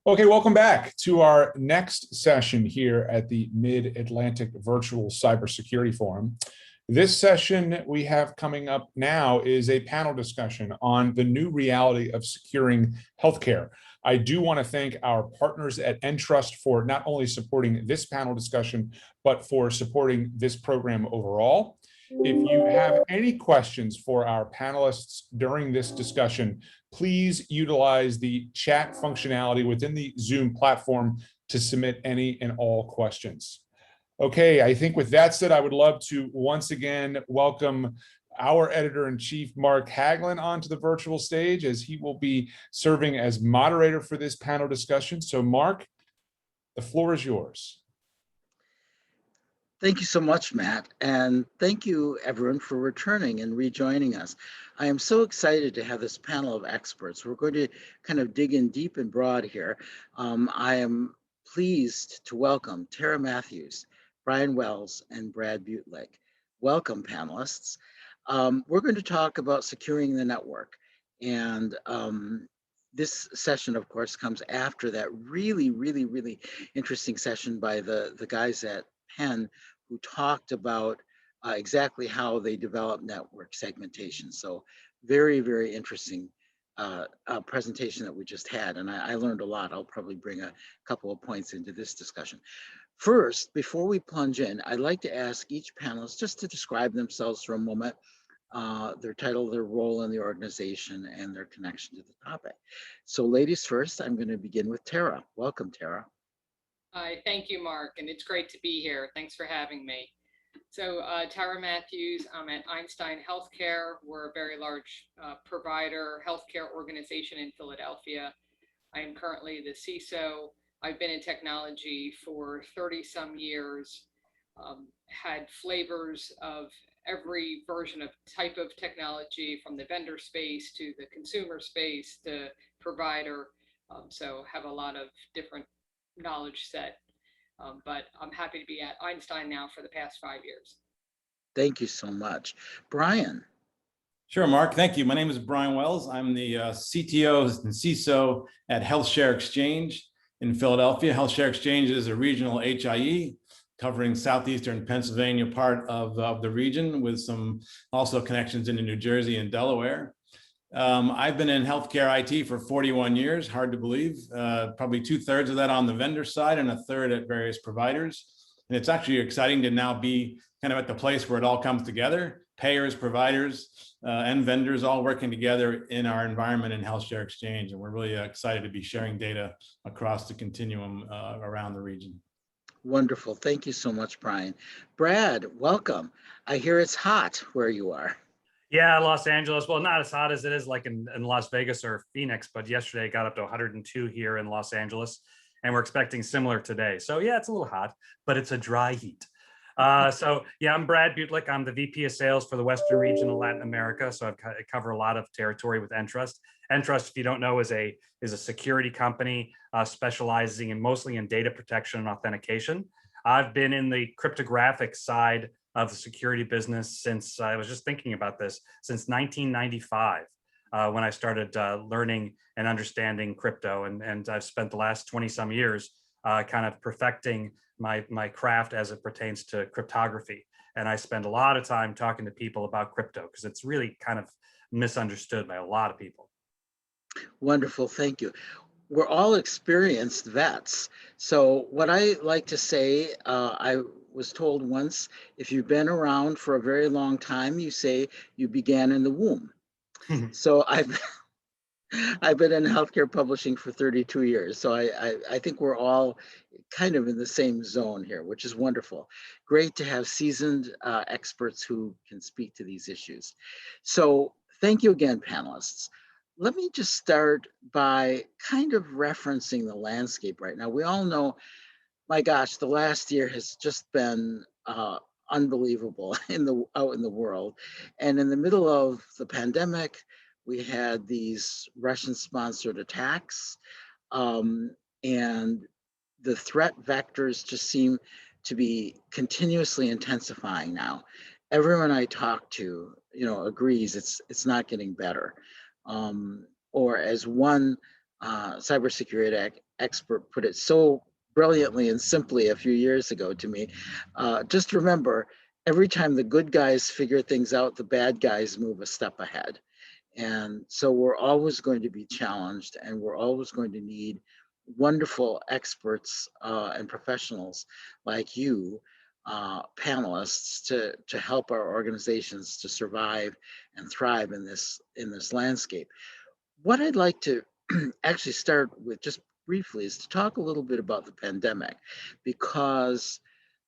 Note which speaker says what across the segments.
Speaker 1: Okay, welcome back to our next session here at the Mid-Atlantic Virtual Cybersecurity Forum. This session we have coming up now is a panel discussion on the new reality of securing healthcare. I do want to thank our partners at Entrust for not only supporting this panel discussion, but for supporting this program overall. If you have any questions for our panelists during this discussion, please utilize the chat functionality within the Zoom platform to submit any and all questions. Okay, I think with that said, I would love to once again welcome our editor-in-chief, Mark Haglin, onto the virtual stage, as he will be serving as moderator for this panel discussion. So Mark, the floor is yours.
Speaker 2: Thank you so much, Matt, and thank you everyone for returning and rejoining us. I am so excited to have this panel of experts. We're going to kind of dig in deep and broad here. I am pleased to welcome Tara Matthews, Brian Wells, and Brad Butlick. Welcome, panelists. We're going to talk about securing the network, and this session, of course, comes after that really interesting session by the guys at Penn, who talked about exactly how they develop network segmentation. So very interesting presentation that we just had, and I learned a lot. I'll probably bring a couple of points into this discussion. First, before we plunge in, I'd like to ask each panelist just to describe themselves for a moment, their title, their role in the organization, and their connection to the topic. So ladies first, I'm going to begin with Tara. Welcome, Tara.
Speaker 3: Hi, thank you, Mark, and it's great to be here. Thanks for having me. So Tara Matthews, I'm at Einstein Healthcare. We're a very large provider, healthcare organization in Philadelphia. I am currently the CISO. I've been in technology for 30-some years, had flavors of every version of type of technology, from the vendor space to the consumer space to provider. So have a lot of different knowledge set, but I'm happy to be at Einstein now for the past 5 years.
Speaker 2: Thank you so much. Brian.
Speaker 4: Sure, Mark, thank you. My name is Brian Wells. I'm the CTO and CISO at HealthShare Exchange in Philadelphia. HealthShare Exchange is a regional HIE covering southeastern Pennsylvania part of the region, with some also connections into New Jersey and Delaware. I've been in healthcare IT for 41 years, hard to believe, probably 2/3 of that on the vendor side and 1/3 at various providers. And it's actually exciting to now be kind of at the place where it all comes together, payers, providers, and vendors all working together in our environment in HealthShare Exchange. And we're really excited to be sharing data across the continuum around the region.
Speaker 2: Wonderful. Thank you so much, Brian. Brad, welcome. I hear it's hot where you are.
Speaker 5: Yeah, Los Angeles. Well, not as hot as it is like in Las Vegas or Phoenix, but yesterday it got up to 102 here in Los Angeles, and we're expecting similar today. So yeah, it's a little hot, but it's a dry heat. So yeah, I'm Brad Butlick. I'm the VP of Sales for the Western region of Latin America. So I cover a lot of territory with Entrust. Entrust, if you don't know, is a security company specializing mostly in data protection and authentication. I've been in the cryptographic side of the security business since, I was just thinking about this, since 1995, when I started learning and understanding crypto. And I've spent the last 20-some years kind of perfecting my craft as it pertains to cryptography. And I spend a lot of time talking to people about crypto because it's really kind of misunderstood by a lot of people.
Speaker 2: Wonderful, thank you. We're all experienced vets. So what I like to say, I was told once, if you've been around for a very long time, you say you began in the womb. So I've been in healthcare publishing for 32 years. So I think we're all kind of in the same zone here, which is wonderful. Great to have seasoned experts who can speak to these issues. So thank you again, panelists. Let me just start by kind of referencing the landscape right now. We all know, my gosh, the last year has just been unbelievable out in the world. And in the middle of the pandemic, we had these Russian-sponsored attacks, and the threat vectors just seem to be continuously intensifying now. Everyone I talk to, agrees it's not getting better. Or as one cybersecurity expert put it so brilliantly and simply a few years ago to me. Just remember, every time the good guys figure things out, the bad guys move a step ahead. And so we're always going to be challenged, and we're always going to need wonderful experts and professionals like you, panelists, to help our organizations to survive and thrive in this landscape. What I'd like to actually start with just briefly is to talk a little bit about the pandemic, because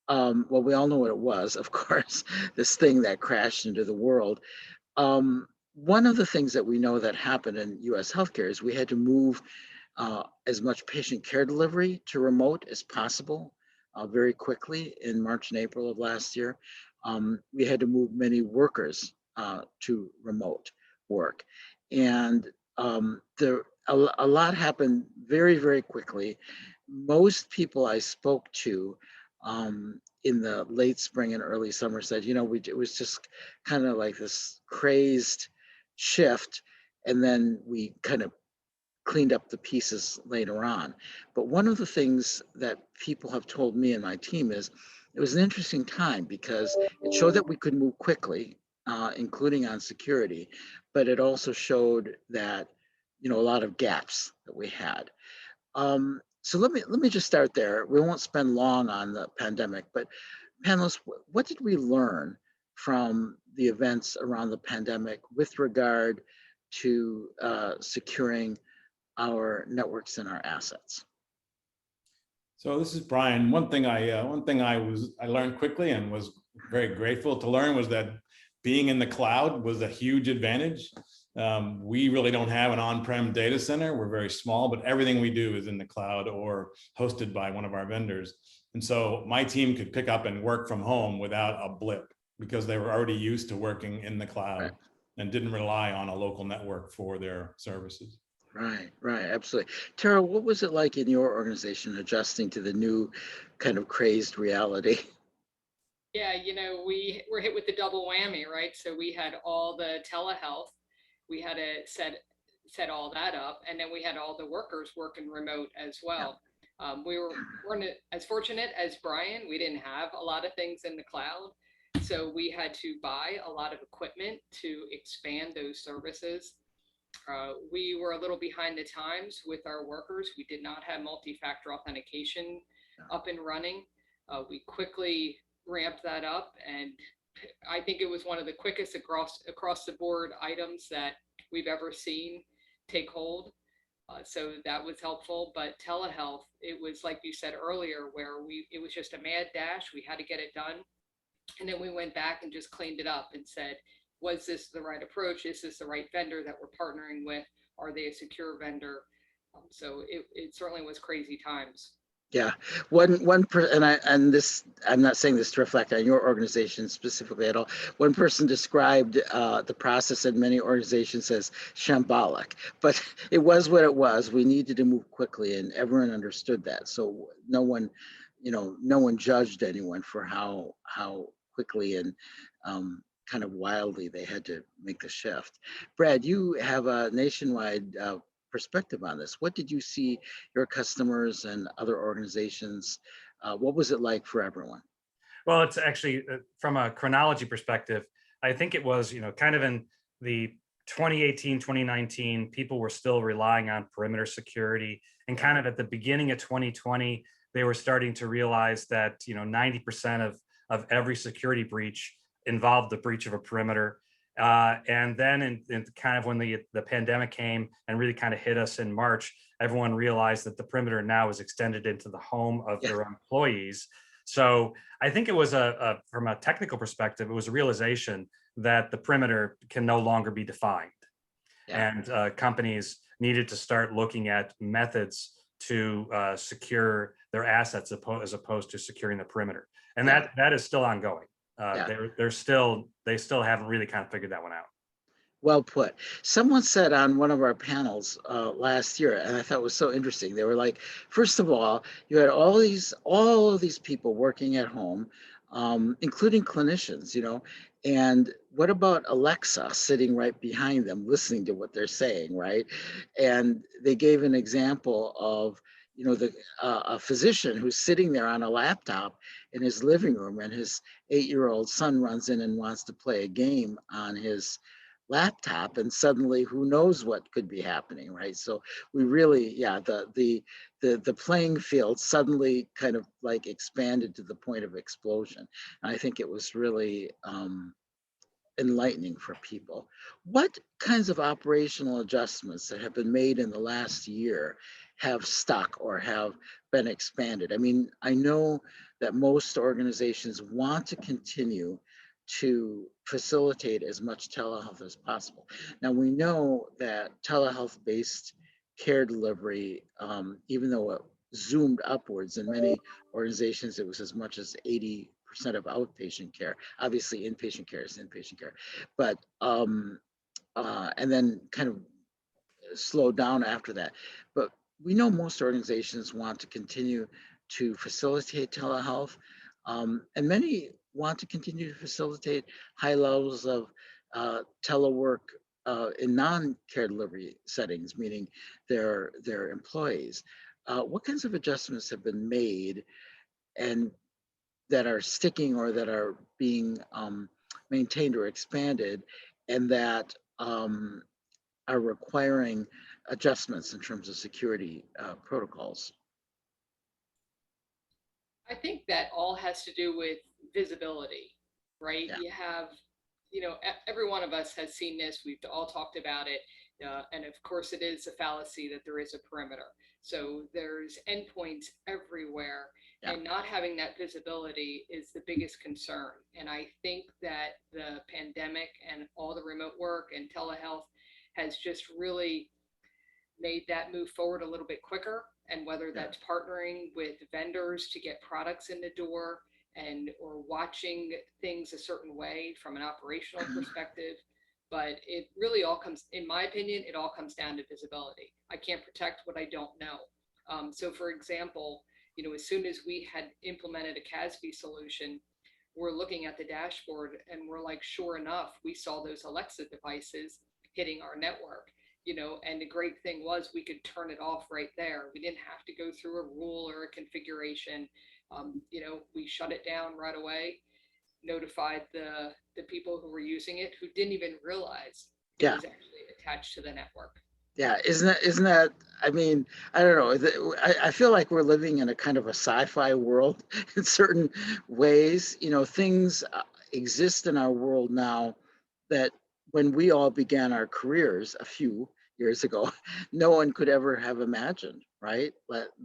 Speaker 2: well, we all know what it was, of course, this thing that crashed into the world. One of the things that we know that happened in US healthcare is we had to move as much patient care delivery to remote as possible very quickly in March and April of last year. We had to move many workers to remote work. And a lot happened very, very quickly. Most people I spoke to in the late spring and early summer said, you know, it was just kind of like this crazed shift, and then we kind of cleaned up the pieces later on. But one of the things that people have told me and my team is it was an interesting time because it showed that we could move quickly, including on security, but it also showed that, you know, a lot of gaps that we had. So let me just start there. We won't spend long on the pandemic, but panelists, what did we learn from the events around the pandemic with regard to securing our networks and our assets?
Speaker 4: So this is Brian. One thing I learned quickly and was very grateful to learn was that being in the cloud was a huge advantage. We really don't have an on-prem data center. We're very small, but everything we do is in the cloud or hosted by one of our vendors. And so my team could pick up and work from home without a blip because they were already used to working in the cloud. Right. And didn't rely on a local network for their services.
Speaker 2: Right, absolutely. Tara, what was it like in your organization adjusting to the new kind of crazed reality?
Speaker 3: Yeah, you know, we were hit with the double whammy, right? So we had all the telehealth, we had to set all that up, and then we had all the workers working remote as well. Yeah. We weren't as fortunate as Brian. We didn't have a lot of things in the cloud. So we had to buy a lot of equipment to expand those services. We were a little behind the times with our workers. We did not have multi-factor authentication up and running. We quickly ramped that up, and I think it was one of the quickest across the board items that we've ever seen take hold. So that was helpful. But telehealth, it was like you said earlier, where it was just a mad dash. We had to get it done. And then we went back and just cleaned it up and said, was this the right approach? Is this the right vendor that we're partnering with? Are they a secure vendor? So it certainly was crazy times.
Speaker 2: Yeah, I'm not saying this to reflect on your organization specifically at all. One person described the process in many organizations as shambolic, but it was what it was. We needed to move quickly, and everyone understood that. So no one judged anyone for how quickly and kind of wildly they had to make the shift. Brad, you have a nationwide perspective on this. What did you see your customers and other organizations? What was it like for everyone?
Speaker 5: Well, it's actually from a chronology perspective, I think it was, kind of in the 2018, 2019, people were still relying on perimeter security, and kind of at the beginning of 2020, they were starting to realize that, 90% of every security breach involved the breach of a perimeter. And then in kind of when the pandemic came and really kind of hit us in March, everyone realized that the perimeter now is extended into the home of their employees. So I think it was from a technical perspective, it was a realization that the perimeter can no longer be defined. And companies needed to start looking at methods to secure their assets as opposed to securing the perimeter. And that is still ongoing. They still haven't really kind of figured that one out.
Speaker 2: Well put. Someone said on one of our panels last year, and I thought it was so interesting. They were like, first of all, you had all of these people working at home, including clinicians, and what about Alexa sitting right behind them, listening to what they're saying, right? And they gave an example of, a physician who's sitting there on a laptop in his living room, and his 8-year-old son runs in and wants to play a game on his laptop, and suddenly who knows what could be happening, right? So we really, yeah, the playing field suddenly kind of like expanded to the point of explosion. And I think it was really enlightening for people. What kinds of operational adjustments that have been made in the last year have stuck or have been expanded? I mean, I know that most organizations want to continue to facilitate as much telehealth as possible. Now, we know that telehealth-based care delivery, even though it zoomed upwards in many organizations, it was as much as 80% of outpatient care. Obviously, inpatient care is inpatient care, but and then kind of slowed down after that. But we know most organizations want to continue to facilitate telehealth, and many want to continue to facilitate high levels of telework in non-care delivery settings, meaning their employees. What kinds of adjustments have been made and that are sticking or that are being maintained or expanded, and that are requiring adjustments in terms of security protocols?
Speaker 3: I think that all has to do with visibility, right?
Speaker 2: Yeah.
Speaker 3: You have, every one of us has seen this. We've all talked about it. And of course, it is a fallacy that there is a perimeter. So there's endpoints everywhere.
Speaker 2: Yeah.
Speaker 3: And not having that visibility is the biggest concern. And I think that the pandemic and all the remote work and telehealth has just really made that move forward a little bit quicker. And whether that's partnering with vendors to get products in the door and or watching things a certain way from an operational perspective. But it really all comes, in my opinion, it all comes down to visibility. I can't protect what I don't know. So for example, as soon as we had implemented a CASB solution, we're looking at the dashboard and we're like, sure enough, we saw those Alexa devices hitting our network. And the great thing was we could turn it off right there. We didn't have to go through a rule or a configuration. We shut it down right away, notified the people who were using it who didn't even realize it was actually attached to the network.
Speaker 2: Yeah, isn't that, I mean, I don't know. I feel like we're living in a kind of a sci-fi world in certain ways. Things exist in our world now that when we all began our careers a few years ago, no one could ever have imagined, right?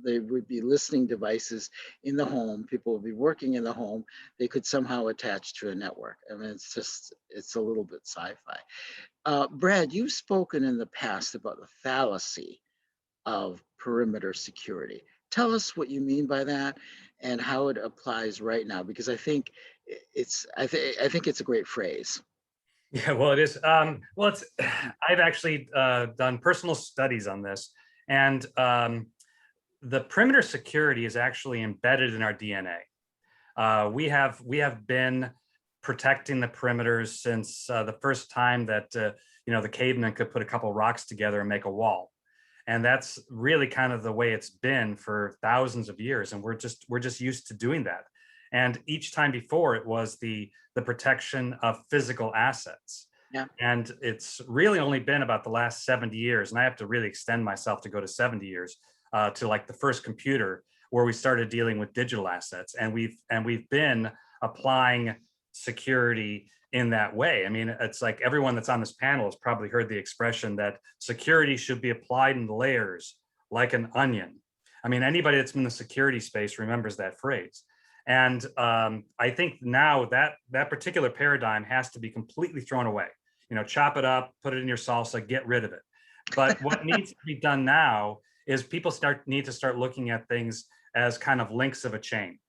Speaker 2: There would be listening devices in the home, people would be working in the home, they could somehow attach to a network. I mean, it's a little bit sci-fi. Brad, you've spoken in the past about the fallacy of perimeter security. Tell us what you mean by that and how it applies right now, because I think it's a great phrase.
Speaker 5: Yeah, well, it is. I've actually done personal studies on this, and the perimeter security is actually embedded in our DNA. We have been protecting the perimeters since the first time that the cavemen could put a couple rocks together and make a wall, and that's really kind of the way it's been for thousands of years. And we're just used to doing that. And each time before, it was the protection of physical assets.
Speaker 2: Yeah.
Speaker 5: And it's really only been about the last 70 years, and I have to really extend myself to go to 70 years to like the first computer, where we started dealing with digital assets, and we've been applying security in that way. I mean, it's like everyone that's on this panel has probably heard the expression that security should be applied in layers like an onion. I mean, anybody that's in the security space remembers that phrase. And I think now that particular paradigm has to be completely thrown away. Chop it up, put it in your salsa, get rid of it. But what needs to be done now is people need to start looking at things as kind of links of a chain.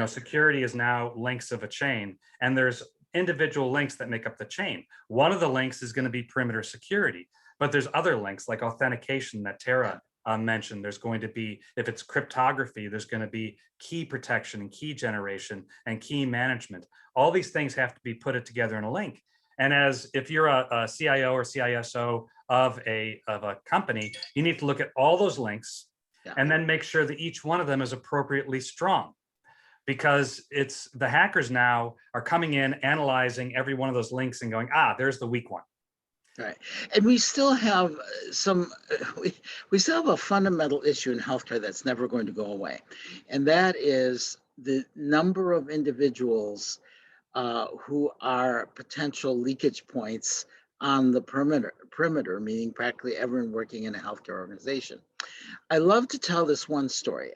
Speaker 5: Security is now links of a chain, and there's individual links that make up the chain. One of the links is going to be perimeter security, but there's other links like authentication that Tara mentioned. There's going to be, if it's cryptography, there's going to be key protection and key generation and key management. All these things have to be put together in a link. And if you're a CIO or CISO of a company, you need to look at all those links
Speaker 2: Yeah.
Speaker 5: and then make sure that each one of them is appropriately strong. Because it's the hackers now are coming in, analyzing every one of those links and going, there's the weak one.
Speaker 2: Right. And we still have we still have a fundamental issue in healthcare that's never going to go away. And that is the number of individuals who are potential leakage points on the perimeter, meaning practically everyone working in a healthcare organization. I love to tell this one story.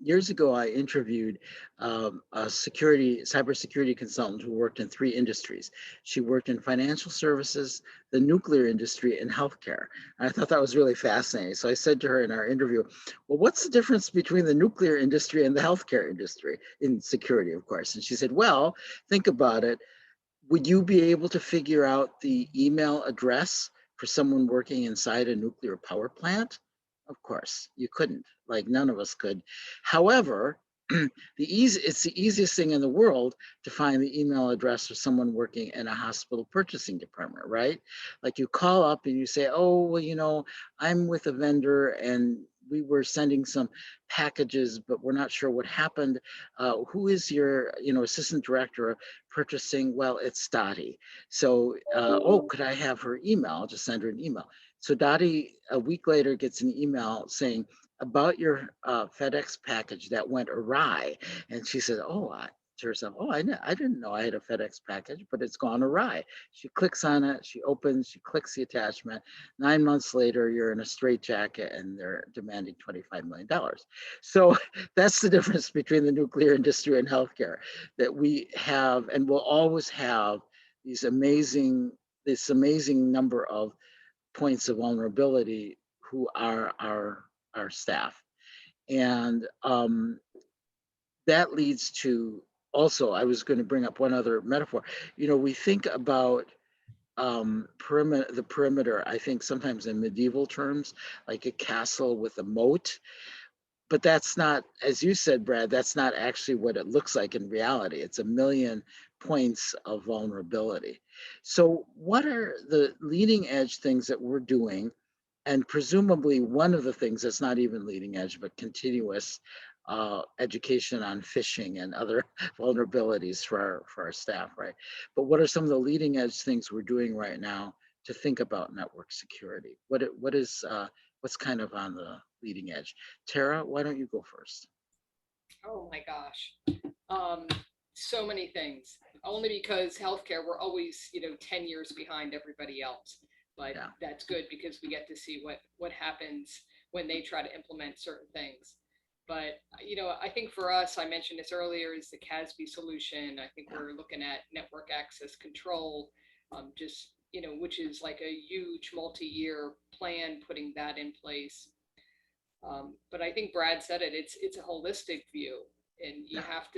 Speaker 2: Years ago, I interviewed a cybersecurity consultant who worked in 3 industries. She worked in financial services, the nuclear industry, and healthcare. And I thought that was really fascinating. So I said to her in our interview, well, what's the difference between the nuclear industry and the healthcare industry in security, of course? And she said, well, think about it. Would you be able to figure out the email address for someone working inside a nuclear power plant? Of course, you couldn't. Like, none of us could. However, it's the easiest thing in the world to find the email address of someone working in a hospital purchasing department, right? Like, you call up and you say, oh, well, I'm with a vendor and we were sending some packages, but we're not sure what happened. Who is your, assistant director of purchasing? Well, it's Dottie. So, could I have her email? I'll just send her an email. So Dottie, a week later, gets an email saying about your FedEx package that went awry. And she said, to herself, I didn't know I had a FedEx package, but it's gone awry. She clicks on it, she opens, she clicks the attachment. 9 months later, you're in a straitjacket and they're demanding $25 million. So that's the difference between the nuclear industry and healthcare, that we have and will always have this amazing number of points of vulnerability who are our staff. And that leads to, also, I was going to bring up one other metaphor. We think about the perimeter, I think sometimes in medieval terms, like a castle with a moat. But that's not, as you said, Brad, that's not actually what it looks like in reality. It's a million points of vulnerability. So what are the leading edge things that we're doing? And presumably one of the things that's not even leading edge, but continuous education on phishing and other vulnerabilities for our staff, right? But what are some of the leading edge things we're doing right now to think about network security? What's kind of on the leading edge? Tara, why don't you go first?
Speaker 3: Oh my gosh. So many things, only because healthcare, we're always, 10 years behind everybody else. But yeah, that's good because we get to see what happens when they try to implement certain things. But, I think for us, I mentioned this earlier, is the CASB solution. I think we're looking at network access control, which is like a huge multi-year plan, putting that in place. But I think Brad said it, it's a holistic view, and you have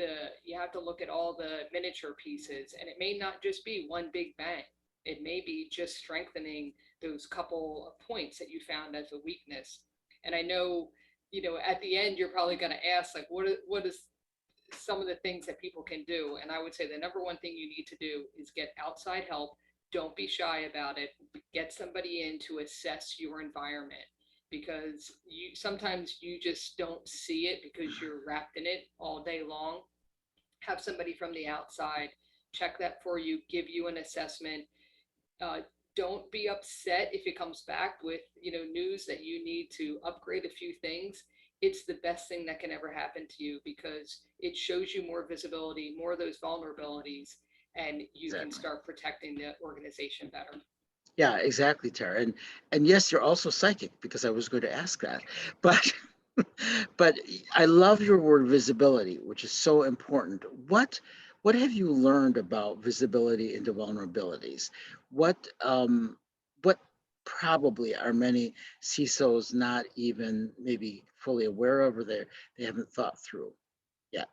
Speaker 3: to look at all the miniature pieces, and it may not just be one big bang. It may be just strengthening those couple of points that you found as a weakness. And I know, at the end, you're probably going to ask, like, what is some of the things that people can do? And I would say the number one thing you need to do is get outside help. Don't be shy about it. Get somebody in to assess your environment, because sometimes you just don't see it because you're wrapped in it all day long. Have somebody from the outside check that for you, give you an assessment. Don't be upset if it comes back with news that you need to upgrade a few things. It's the best thing that can ever happen to you, because it shows you more visibility, more of those vulnerabilities, and you can start protecting the organization better.
Speaker 2: Yeah, exactly, Tara. And yes, you're also psychic, because I was going to ask that. But but I love your word visibility, which is so important. What have you learned about visibility into vulnerabilities? What probably are many CISOs not even maybe fully aware of, or they haven't thought through yet?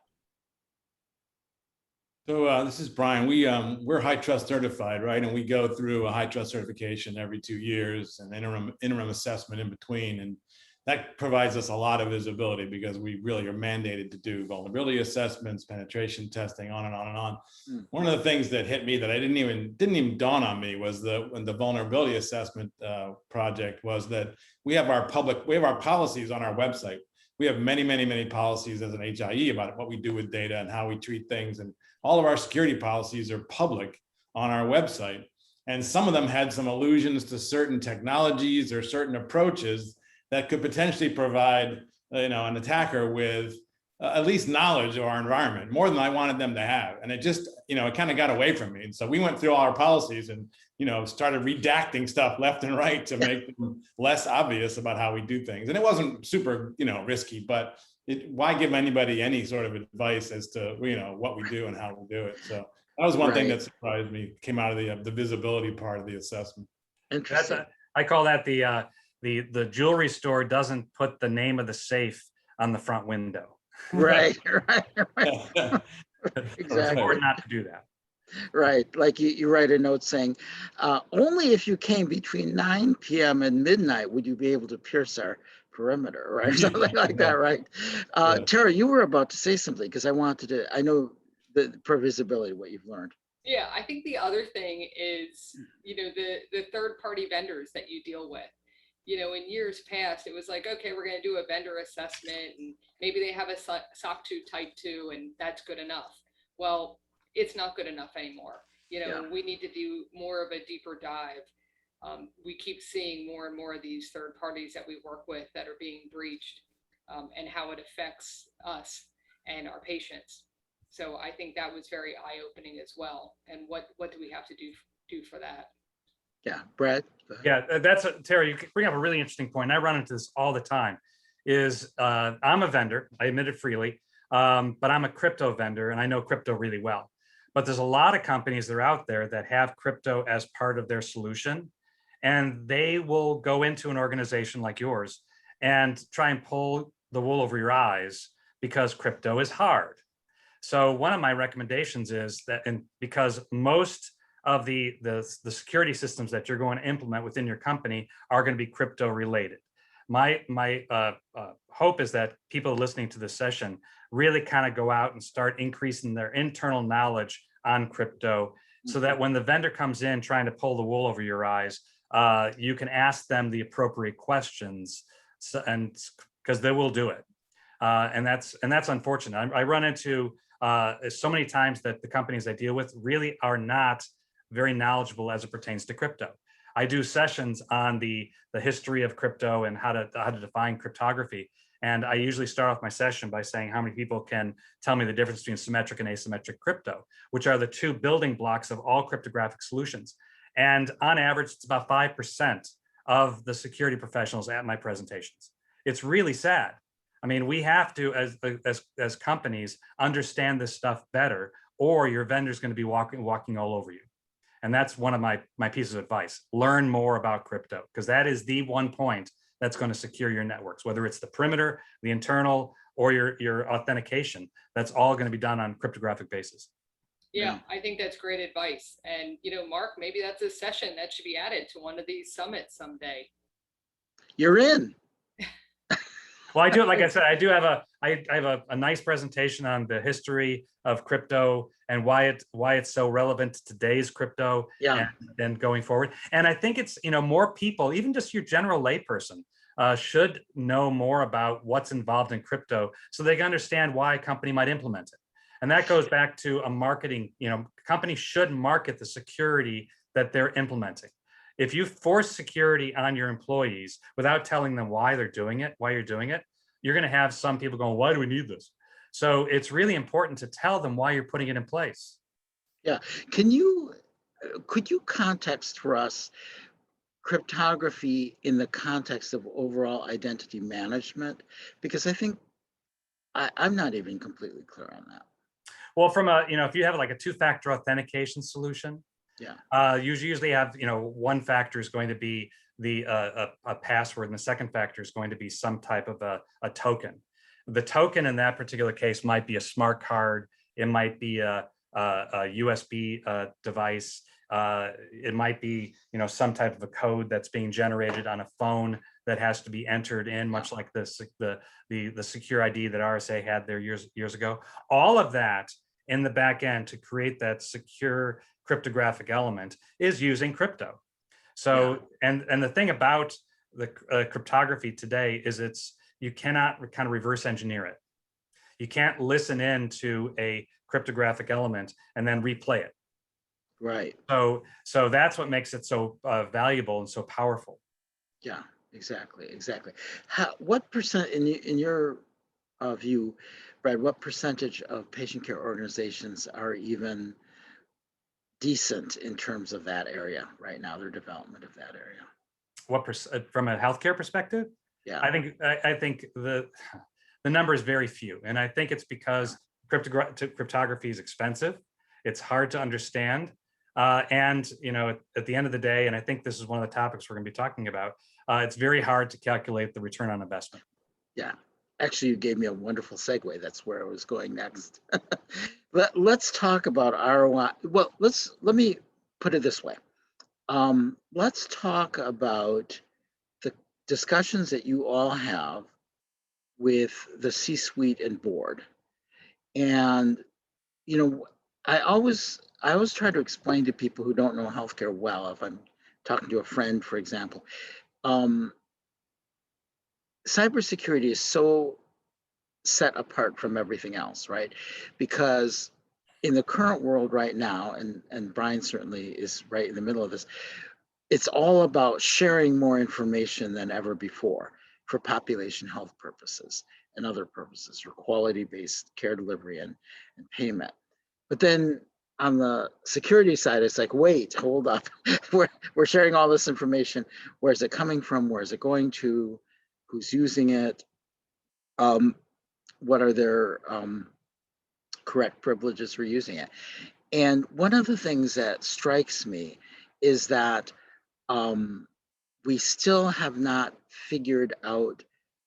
Speaker 4: So this is Brian. We're high trust certified, right? And we go through a high trust certification every 2 years, and interim assessment in between. And that provides us a lot of visibility, because we really are mandated to do vulnerability assessments, penetration testing, on and on and on. One of the things that hit me that I didn't even dawn on me was when the vulnerability assessment project was that we have our policies on our website. we have many, many, many policies as an HIE about what we do with data and how we treat things. And all of our security policies are public on our website. And some of them had some allusions to certain technologies or certain approaches that could potentially provide, an attacker with at least knowledge of our environment, more than I wanted them to have. And it just, it kind of got away from me. And so we went through all our policies and, started redacting stuff left and right to make them less obvious about how we do things. And it wasn't super, risky, but why give anybody any sort of advice as to, what we do and how we do it? So that was one thing that surprised me, came out of the visibility part of the assessment.
Speaker 2: Interesting.
Speaker 5: I call that the jewelry store doesn't put the name of the safe on the front window.
Speaker 2: Right.
Speaker 5: It's
Speaker 2: Exactly.
Speaker 5: important not to do that.
Speaker 2: Right. Like you write a note saying, only if you came between 9 p.m. and midnight would you be able to pierce our perimeter, right? Something like that, right? Tara, you were about to say something because I know for visibility, what you've learned.
Speaker 3: Yeah, I think the other thing is, the third-party vendors that you deal with. In years past, it was like, okay, we're going to do a vendor assessment and maybe they have a SOC 2 Type 2 and that's good enough. Well, it's not good enough anymore. We need to do more of a deeper dive. We keep seeing more and more of these third parties that we work with that are being breached, and how it affects us and our patients. So I think that was very eye-opening as well. And what do we have to do for that?
Speaker 2: Yeah, Brad.
Speaker 5: Yeah, Terry, you bring up a really interesting point. I run into this all the time. I'm a vendor, I admit it freely, but I'm a crypto vendor and I know crypto really well. But there's a lot of companies that are out there that have crypto as part of their solution, and they will go into an organization like yours and try and pull the wool over your eyes because crypto is hard. So one of my recommendations is that, because most of the security systems that you're going to implement within your company are going to be crypto related. My hope is that people listening to this session really kind of go out and start increasing their internal knowledge on crypto, so that when the vendor comes in trying to pull the wool over your eyes, you can ask them the appropriate questions, and because they will do it. And that's unfortunate. I run into so many times that the companies I deal with really are not very knowledgeable as it pertains to crypto. I do sessions on the history of crypto and how to define cryptography. And I usually start off my session by saying how many people can tell me the difference between symmetric and asymmetric crypto, which are the two building blocks of all cryptographic solutions. And on average, it's about 5% of the security professionals at my presentations. It's really sad. I mean, we have to, as companies, understand this stuff better, or your vendor's going to be walking all over you. And that's one of my pieces of advice. Learn more about crypto, because that is the one point that's going to secure your networks, whether it's the perimeter, the internal, or your authentication. That's all going to be done on cryptographic basis.
Speaker 3: Yeah, I think that's great advice. And, Mark, maybe that's a session that should be added to one of these summits someday.
Speaker 2: You're in.
Speaker 5: Well, I do, like I said, I have a nice presentation on the history of crypto and why it's so relevant to today's crypto and going forward. And I think it's, more people, even just your general layperson, should know more about what's involved in crypto so they can understand why a company might implement it. And that goes back to a marketing, companies should market the security that they're implementing. If you force security on your employees without telling them why you're doing it, you're going to have some people going, why do we need this? So it's really important to tell them why you're putting it in place.
Speaker 2: Yeah. Could you context for us cryptography in the context of overall identity management? Because I think I'm not even completely clear on that.
Speaker 5: Well, from if you have like a two-factor authentication solution, you usually have, one factor is going to be a password, and the second factor is going to be some type of a token. The token in that particular case might be a smart card. It might be a USB device. It might be, some type of a code that's being generated on a phone that has to be entered in, much like the secure ID that RSA had there years ago. All of that in the back end to create that secure cryptographic element is using crypto. So, and the thing about the cryptography today is you cannot kind of reverse engineer it. You can't listen in to a cryptographic element and then replay it.
Speaker 2: Right.
Speaker 5: So that's what makes it so valuable and so powerful.
Speaker 2: Yeah, exactly. What percent in your view, Brad, what percentage of patient care organizations are even decent in terms of that area right now, their development of that area?
Speaker 5: From a healthcare perspective?
Speaker 2: Yeah.
Speaker 5: I think the number is very few, and I think it's because cryptography is expensive. It's hard to understand, and at the end of the day, and I think this is one of the topics we're going to be talking about. It's very hard to calculate the return on investment.
Speaker 2: Yeah. Actually, you gave me a wonderful segue. That's where I was going next. But let's talk about ROI. Well, let me put it this way. Let's talk about the discussions that you all have with the C-suite and board. And I always try to explain to people who don't know healthcare well, if I'm talking to a friend, for example, cybersecurity is so set apart from everything else, right? Because in the current world right now, and Brian certainly is right in the middle of this, it's all about sharing more information than ever before for population health purposes and other purposes, for quality-based care delivery and payment. But then on the security side, it's like, wait, hold up. We're sharing all this information. Where's it coming from? Where's it going to? Who's using it? What are their correct privileges for using it? And one of the things that strikes me is that we still have not figured out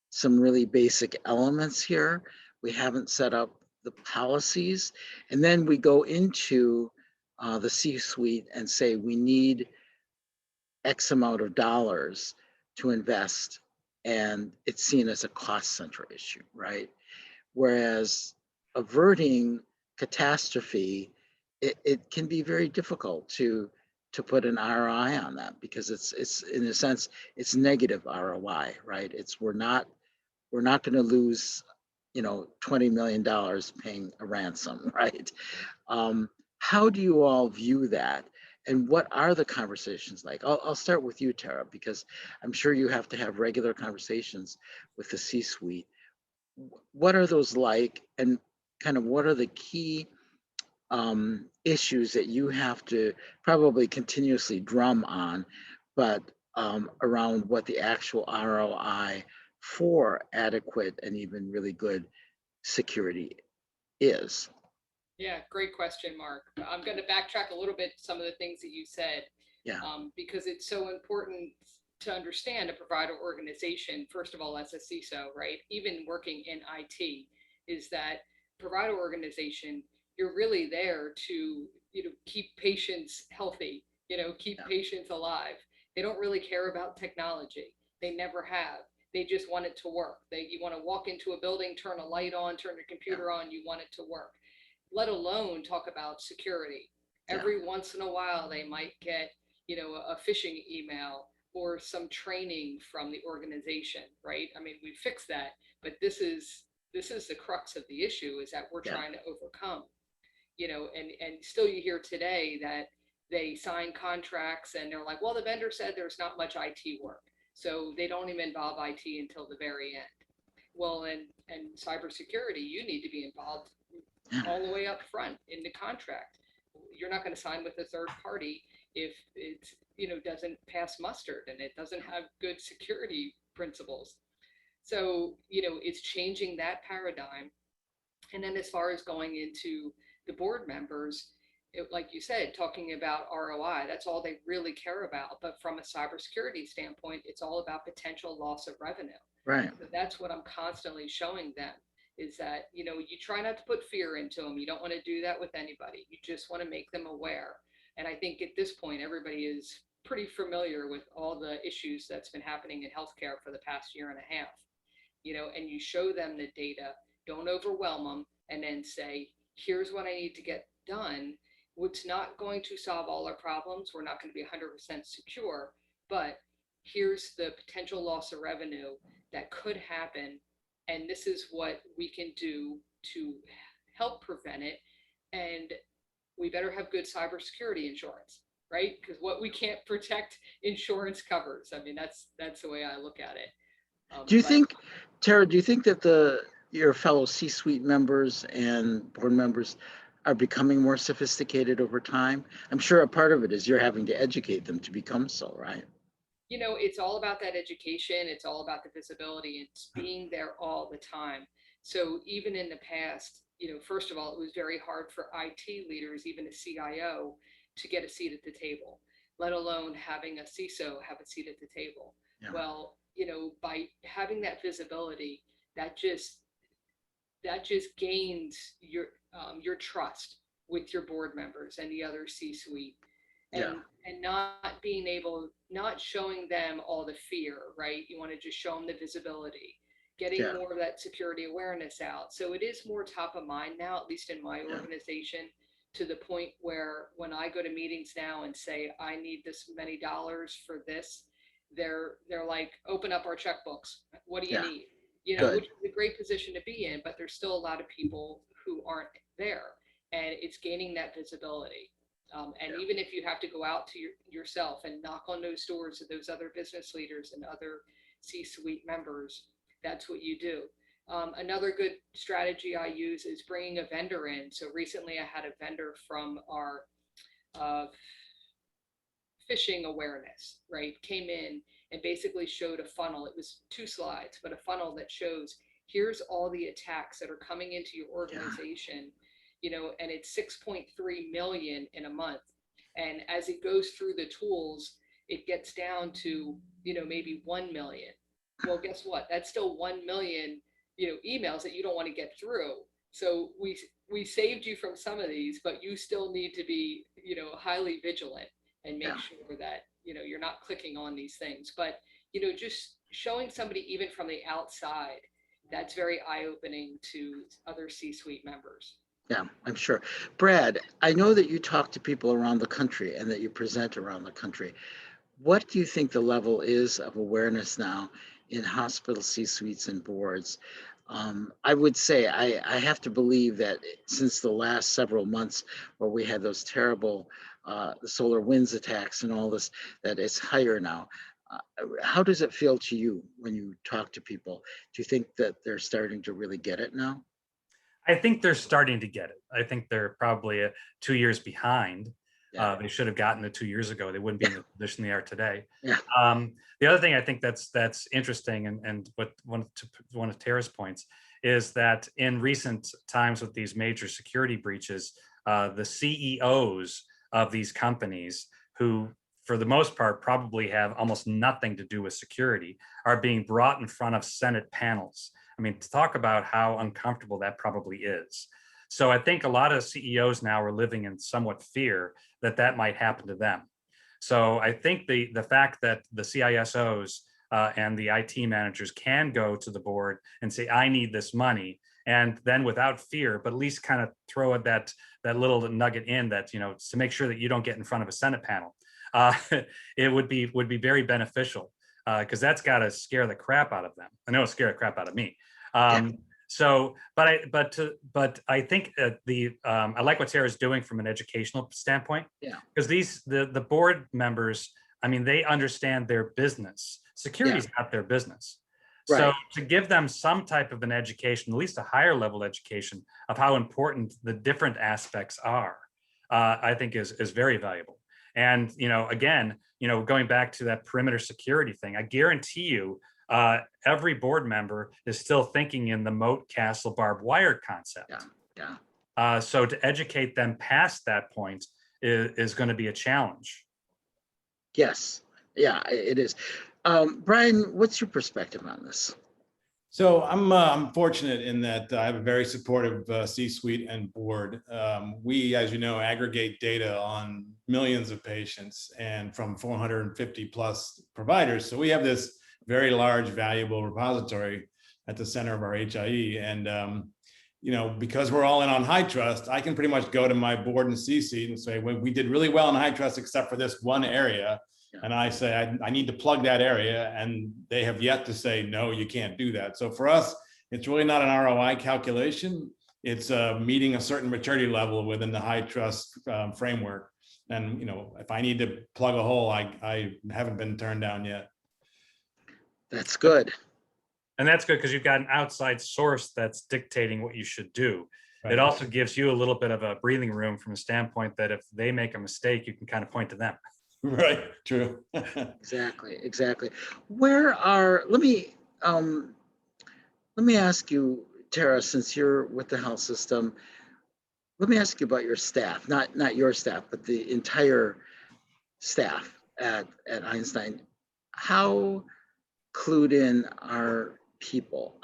Speaker 2: some really basic elements here. We haven't set up the policies. And then we go into the C-suite and say, we need X amount of dollars to invest. And it's seen as a cost center issue, right? Whereas averting catastrophe, it can be very difficult to put an ROI on that, because it's in a sense, it's negative ROI, right? We're not going to lose, $20 million paying a ransom, right? How do you all view that? And what are the conversations like? I'll start with you, Tara, because I'm sure you have to have regular conversations with the C-suite. What are those like, and kind of what are the key issues that you have to probably continuously drum on, but around what the actual ROI for adequate and even really good security is?
Speaker 3: Yeah, great question, Mark. I'm going to backtrack a little bit some of the things that you said,
Speaker 2: Yeah.
Speaker 3: Because it's so important to understand a provider organization, first of all, as a CISO, right? Even working in IT, is that provider organization, you're really there to, keep patients healthy, keep patients alive. They don't really care about technology. They never have. They just want it to work. You want to walk into a building, turn a light on, turn your computer on, you want it to work. Let alone talk about security. Every once in a while, they might get, a phishing email or some training from the organization, right? I mean, we fixed that, but this is the crux of the issue, is that we're trying to overcome, and still you hear today that they sign contracts and they're like, well, the vendor said there's not much IT work, so they don't even involve IT until the very end. Well, and cybersecurity, you need to be involved all the way up front in the contract. You're not going to sign with a third party if it doesn't pass mustard and it doesn't have good security principles. So it's changing that paradigm. And then as far as going into the board members, like you said, talking about ROI, that's all they really care about. But from a cybersecurity standpoint, it's all about potential loss of revenue.
Speaker 2: Right.
Speaker 3: So that's what I'm constantly showing them, is that, you try not to put fear into them. You don't want to do that with anybody. You just want to make them aware. And I think at this point, everybody is pretty familiar with all the issues that's been happening in healthcare for the past year and a half, and you show them the data, don't overwhelm them, and then say, here's what I need to get done. It's not going to solve all our problems. We're not going to be 100% secure, but here's the potential loss of revenue that could happen, and this is what we can do to help prevent it. And we better have good cybersecurity insurance, right? Because what we can't protect, insurance covers. I mean, that's the way I look at it.
Speaker 2: Do you
Speaker 3: But
Speaker 2: think, Tara, do you think that your fellow C-suite members and board members are becoming more sophisticated over time? I'm sure a part of it is you're having to educate them to become so, right?
Speaker 3: you know, it's all about that education. It's all about the visibility. It's being there all the time. So even in the past, you know, first of all, it was very hard for IT leaders, even a CIO, to get a seat at the table, let alone having a CISO have a seat at the table.
Speaker 2: Yeah.
Speaker 3: Well, you know, by having that visibility, that just gains your trust with your board members and the other C-suite.
Speaker 2: Yeah.
Speaker 3: And not being able, not showing them all the fear, right? You want to just show them the visibility, getting
Speaker 2: Yeah.
Speaker 3: more of that security awareness out. So it is more top of mind now, at least in my
Speaker 2: Yeah.
Speaker 3: organization, to the point where when I go to meetings now and say, I need this many dollars for this, they're like, open up our checkbooks. What do you
Speaker 2: Yeah.
Speaker 3: need? You know,
Speaker 2: Good.
Speaker 3: which is a great position to be in, but there's still a lot of people who aren't there, and it's gaining that visibility. And
Speaker 2: Yeah.
Speaker 3: even if you have to go out to yourself and knock on those doors of those other business leaders and other C-suite members, that's what you do. Another good strategy I use is bringing a vendor in. So recently I had a vendor from our phishing awareness, right, came in and basically showed a funnel. It was 2 slides, but a funnel that shows here's all the attacks that are coming into your organization, you know, and it's 6.3 million in a month. And as it goes through the tools, it gets down to, you know, maybe 1 million. Well, guess what? That's still 1 million, you know, emails that you don't want to get through. So we saved you from some of these, but you still need to be, you know, highly vigilant and make sure that, you know, you're not clicking on these things. But, you know, just showing somebody even from the outside, that's very eye-opening to other C-suite members.
Speaker 2: Yeah, I'm sure. Brad, I know that you talk to people around the country and that you present around the country. What do you think the level is of awareness now in hospital C-suites and boards? I would say I have to believe that since the last several months where we had those terrible SolarWinds attacks and all this, that it's higher now. How does it feel to you when you talk to people? Do you think that they're starting to really get it now?
Speaker 5: I think they're starting to get it. I think they're probably 2 years behind.
Speaker 2: Yeah.
Speaker 5: They should have gotten it 2 years ago. They wouldn't be in the position they are today.
Speaker 2: Yeah.
Speaker 5: The other thing I think that's interesting, and what one of Tara's points is that in recent times with these major security breaches, the CEOs of these companies, who for the most part probably have almost nothing to do with security, are being brought in front of Senate panels. I mean, to talk about how uncomfortable that probably is. So I think a lot of CEOs now are living in somewhat fear that that might happen to them. So I think the fact that the CISOs and the IT managers can go to the board and say, I need this money, and then without fear, but at least kind of throw that little nugget in that, you know, to make sure that you don't get in front of a Senate panel. It would be very beneficial, because that's got to scare the crap out of them. I know it scared the crap out of me. So, but I think I like what Tara's doing from an educational standpoint.
Speaker 2: Yeah.
Speaker 5: Because the board members, I mean, they understand their business. Security is not their business.
Speaker 2: Right.
Speaker 5: So to give them some type of an education, at least a higher level education of how important the different aspects are, I think is very valuable. And, you know, again, you know, going back to that perimeter security thing, I guarantee you, every board member is still thinking in the moat, castle, barbed wire concept.
Speaker 2: Yeah.
Speaker 5: So to educate them past that point is going to be a challenge.
Speaker 2: Yes. Yeah, it is. Brian, what's your perspective on this?
Speaker 4: So I'm fortunate in that I have a very supportive C-suite and board. We, as you know, aggregate data on millions of patients and from 450 plus providers. So we have this very large, valuable repository at the center of our HIE. And, you know, because we're all in on high trust, I can pretty much go to my board and C-suite and say, well, we did really well in high trust, except for this one area. And I say, I need to plug that area, and they have yet to say, no, you can't do that. So for us, it's really not an ROI calculation. It's meeting a certain maturity level within the high trust framework. And, you know, if I need to plug a hole, I haven't been turned down yet.
Speaker 2: That's good.
Speaker 5: And that's good because you've got an outside source that's dictating what you should do.
Speaker 4: Right.
Speaker 5: It also gives you a little bit of a breathing room from a standpoint that if they make a mistake, you can kind of point to them.
Speaker 4: Right, true.
Speaker 2: Exactly. Let me ask you, Tara, since you're with the health system, let me ask you about your staff, not your staff, but the entire staff at Einstein. How clued in are people?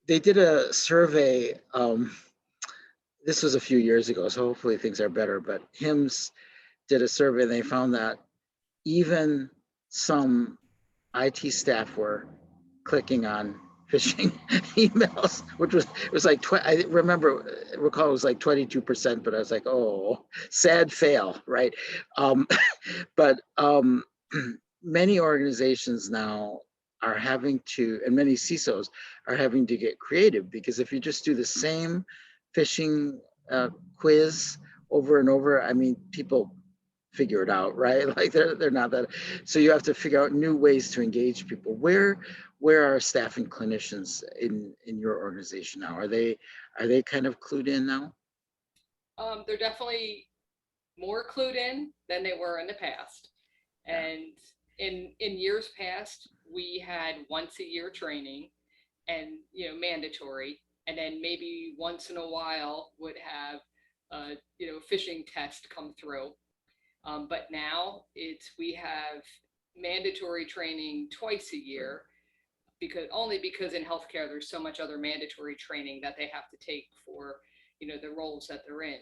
Speaker 2: They did a survey, this was a few years ago, so hopefully things are better, but HIMSS did a survey and they found that even some IT staff were clicking on phishing emails, which was like, I recall it was like 22%, but I was like, oh, sad fail, right? But many organizations now are having to, and many CISOs are having to get creative, because if you just do the same phishing quiz over and over, I mean, people figure it out, right? Like they're not that. So you have to figure out new ways to engage people. Where are staff and clinicians in your organization now? Are they kind of clued in now?
Speaker 3: They're definitely more clued in than they were in the past. And in years past, we had once a year training, and mandatory, and then maybe once in a while would have phishing test come through. But now we have mandatory training twice a year, because in healthcare there's so much other mandatory training that they have to take for the roles that they're in.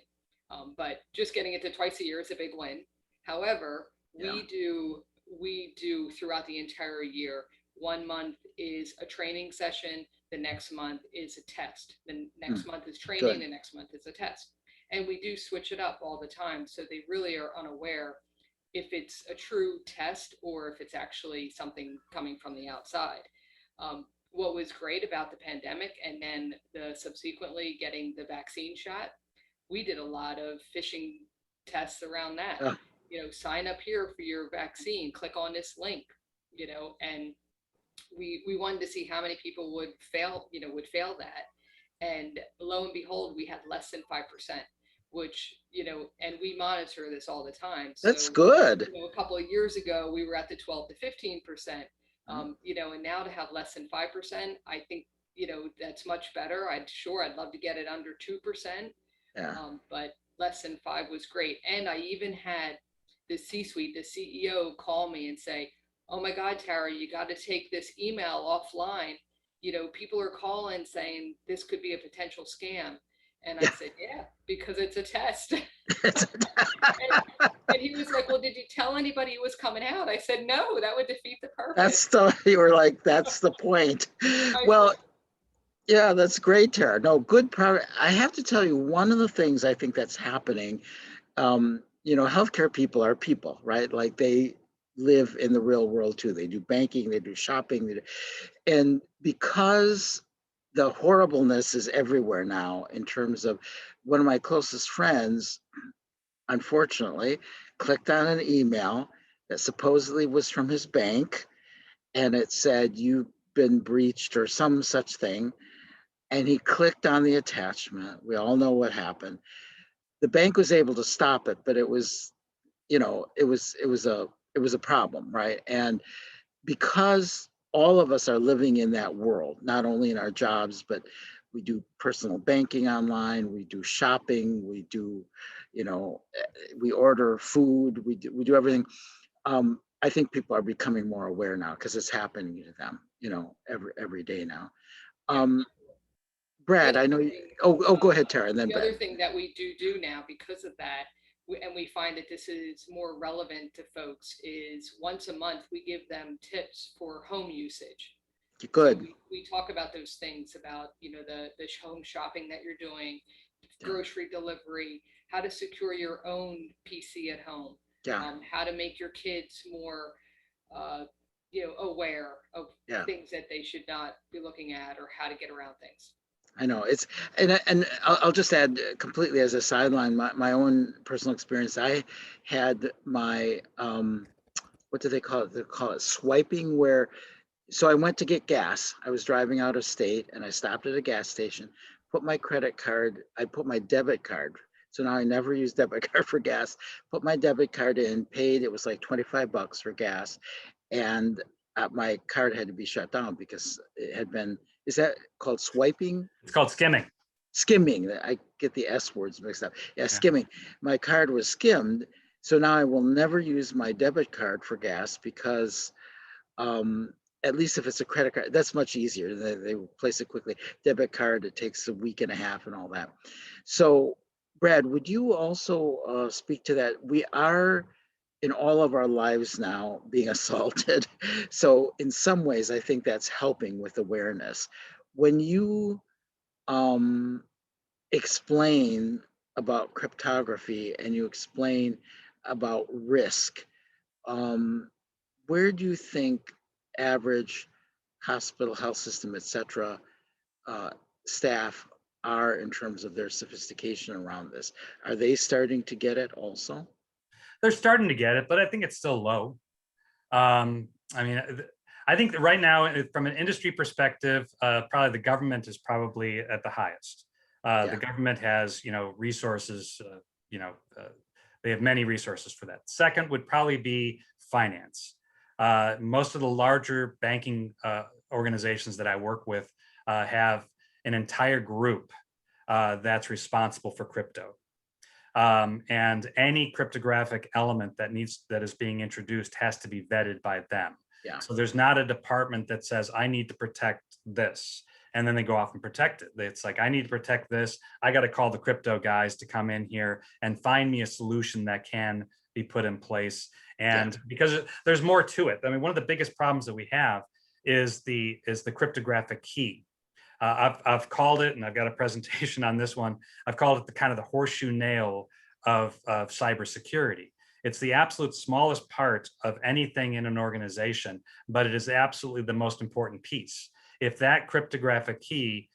Speaker 3: But just getting it to twice a year is a big win. However, we do throughout the entire year. 1 month is a training session. The next month is a test. The next month is training.
Speaker 2: Good.
Speaker 3: The next month is a test. And we do switch it up all the time. So they really are unaware if it's a true test or if it's actually something coming from the outside. What was great about the pandemic and then subsequently getting the vaccine shot, we did a lot of phishing tests around that. Sign up here for your vaccine, click on this link, and we wanted to see how many people would fail that. And lo and behold, we had less than 5%, which, and we monitor this all the time. So,
Speaker 2: that's good.
Speaker 3: A couple of years ago, we were at the 12 to 15%, and now to have less than 5%, I think, that's much better. I'd love to get it under 2%. But less than 5 was great. And I even had the C-suite, the CEO, call me and say, oh my God, Tara, you got to take this email offline. People are calling saying this could be a potential scam. And I said, yeah, because it's a test. and he was like, well, did you tell anybody it was coming out? I said, no, that would defeat the purpose.
Speaker 2: You were like, that's the point. Well, yeah, that's great, Tara. No, good product. I have to tell you, one of the things I think that's happening, healthcare people are people, right? Like they live in the real world too. They do banking, they do shopping, and because the horribleness is everywhere now, in terms of one of my closest friends, unfortunately, clicked on an email that supposedly was from his bank, and it said, you've been breached or some such thing. And he clicked on the attachment. We all know what happened. The bank was able to stop it, but it was a problem, right? And because all of us are living in that world, not only in our jobs, but we do personal banking online, we do shopping, we do, we order food, we do everything. I think people are becoming more aware now because it's happening to them, every day now. Brad, I know you. Go ahead, Tara, and then
Speaker 3: the
Speaker 2: Brad.
Speaker 3: other thing that we do now because of that, and we find that this is more relevant to folks, is once a month we give them tips for home usage.
Speaker 2: Good.
Speaker 3: So we talk about those things about the home shopping that you're doing, grocery delivery, how to secure your own PC at home.
Speaker 2: Yeah.
Speaker 3: how to make your kids more, aware of
Speaker 2: Yeah.
Speaker 3: things that they should not be looking at, or how to get around things.
Speaker 2: I know it's, and I'll just add completely as a sideline, my own personal experience. I had my, what do they call it? They call it swiping, where, so I went to get gas. I was driving out of state and I stopped at a gas station, put my credit card, I put my debit card. So now I never use debit card for gas, put my debit card in, paid, it was like 25 bucks for gas. And my card had to be shut down because it had been, is that called swiping?
Speaker 5: It's called skimming.
Speaker 2: Skimming. I get the S words mixed up. Yeah,
Speaker 5: Yeah.
Speaker 2: skimming. My card was skimmed. So now I will never use my debit card for gas because at least if it's a credit card, that's much easier. They replace it quickly. Debit card, it takes a week and a half and all that. So Brad, would you also speak to that? We are in all of our lives now being assaulted. So in some ways, I think that's helping with awareness. When you explain about cryptography and you explain about risk, where do you think average hospital, health system, et cetera, staff are in terms of their sophistication around this? Are they starting to get it also?
Speaker 5: They're starting to get it, but I think it's still low. I mean, I think that right now, from an industry perspective, probably the government is probably at the highest. The government has, resources, they have many resources for that. Second would probably be finance. Most of the larger banking organizations that I work with have an entire group that's responsible for crypto. And any cryptographic element that is being introduced has to be vetted by them.
Speaker 2: Yeah.
Speaker 5: So there's not a department that says, I need to protect this, and then they go off and protect it. It's like, I need to protect this. I got to call the crypto guys to come in here and find me a solution that can be put in place. And because there's more to it. I mean, one of the biggest problems that we have is the cryptographic key. I've called it, and I've got a presentation on this one. I've called it the kind of the horseshoe nail of cybersecurity. It's the absolute smallest part of anything in an organization, but it is absolutely the most important piece. If that cryptographic key